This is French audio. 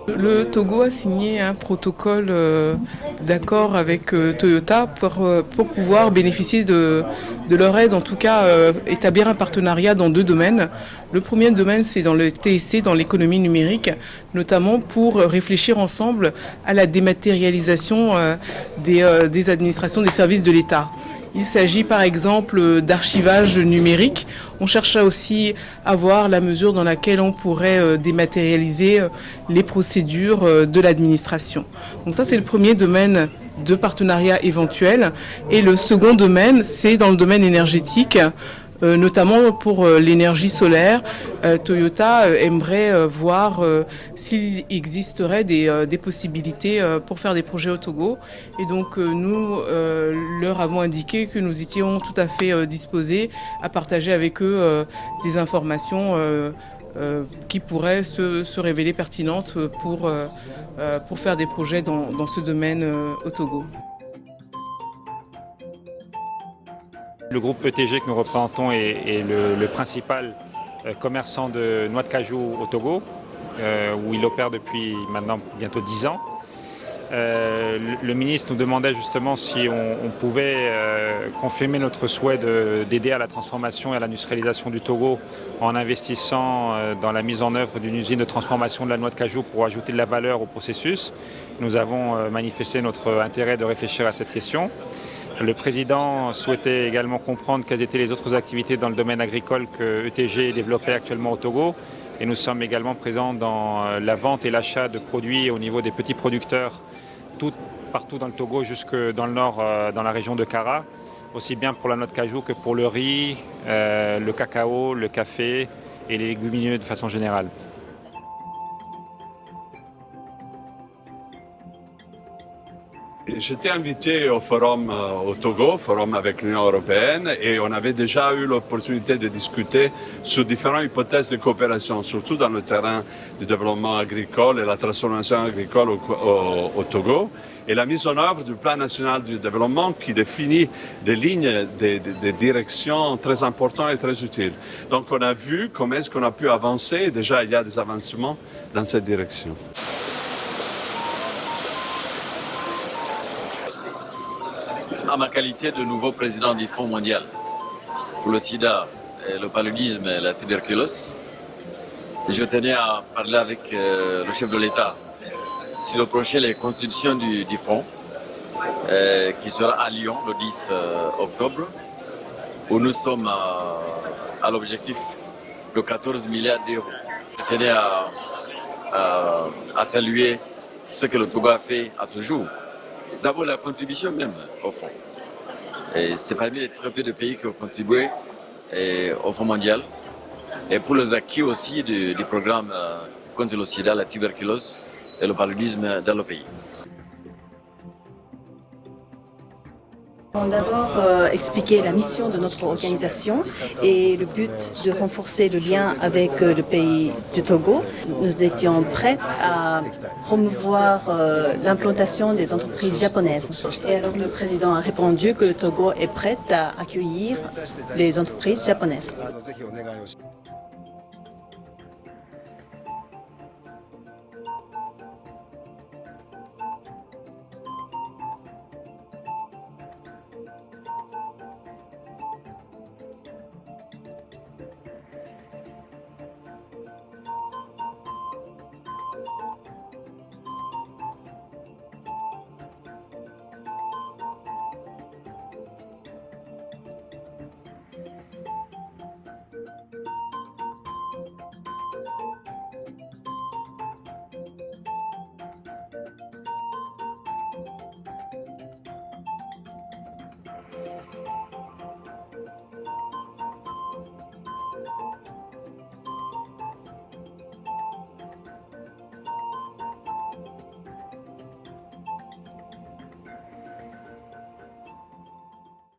Le Togo a signé un protocole d'accord avec Toyota pour pouvoir bénéficier de leur aide, en tout cas établir un partenariat dans deux domaines. Le premier domaine, c'est dans le TSC, dans l'économie numérique, notamment pour réfléchir ensemble à la dématérialisation des administrations des services de l'État. Il s'agit par exemple d'archivage numérique. On cherche aussi à voir la mesure dans laquelle on pourrait dématérialiser les procédures de l'administration. Donc ça, c'est le premier domaine de partenariat éventuel. Et le second domaine, c'est dans le domaine énergétique. Notamment pour l'énergie solaire, Toyota aimerait voir s'il existerait des possibilités pour faire des projets au Togo. Et donc nous leur avons indiqué que nous étions tout à fait disposés à partager avec eux des informations qui pourraient se révéler pertinentes pour faire des projets dans ce domaine au Togo. Le groupe ETG que nous représentons est le principal commerçant de noix de cajou au Togo, où il opère depuis maintenant bientôt 10 ans. Le ministre nous demandait justement si on pouvait confirmer notre souhait d'aider à la transformation et à l'industrialisation du Togo en investissant dans la mise en œuvre d'une usine de transformation de la noix de cajou pour ajouter de la valeur au processus. Nous avons manifesté notre intérêt de réfléchir à cette question. Le président souhaitait également comprendre quelles étaient les autres activités dans le domaine agricole que ETG développait actuellement au Togo. Et nous sommes également présents dans la vente et l'achat de produits au niveau des petits producteurs partout dans le Togo, jusque dans le nord, dans la région de Kara, aussi bien pour la noix de cajou que pour le riz, le cacao, le café et les légumineux de façon générale. J'étais invité au forum au Togo, forum avec l'Union européenne, et on avait déjà eu l'opportunité de discuter sur différentes hypothèses de coopération, surtout dans le terrain du développement agricole et la transformation agricole au Togo, et la mise en œuvre du plan national du développement qui définit des lignes de direction très importantes et très utiles. Donc on a vu comment est-ce qu'on a pu avancer, et déjà il y a des avancements dans cette direction. À ma qualité de nouveau président du Fonds mondial pour le sida, le paludisme et la tuberculose, je tenais à parler avec le chef de l'État sur le projet de constitution du fonds qui sera à Lyon le 10 octobre, où nous sommes à l'objectif de 14 milliards d'euros. Je tenais à saluer ce que le Togo a fait à ce jour. D'abord la contribution même au fonds. C'est parmi les très peu de pays qui ont contribué au Fonds mondial. Et pour les acquis aussi du programme contre le sida, la tuberculose et le paludisme dans le pays. On va d'abord expliquer la mission de notre organisation et le but de renforcer le lien avec le pays du Togo. Nous étions prêts à promouvoir l'implantation des entreprises japonaises. Et alors le président a répondu que le Togo est prêt à accueillir les entreprises japonaises.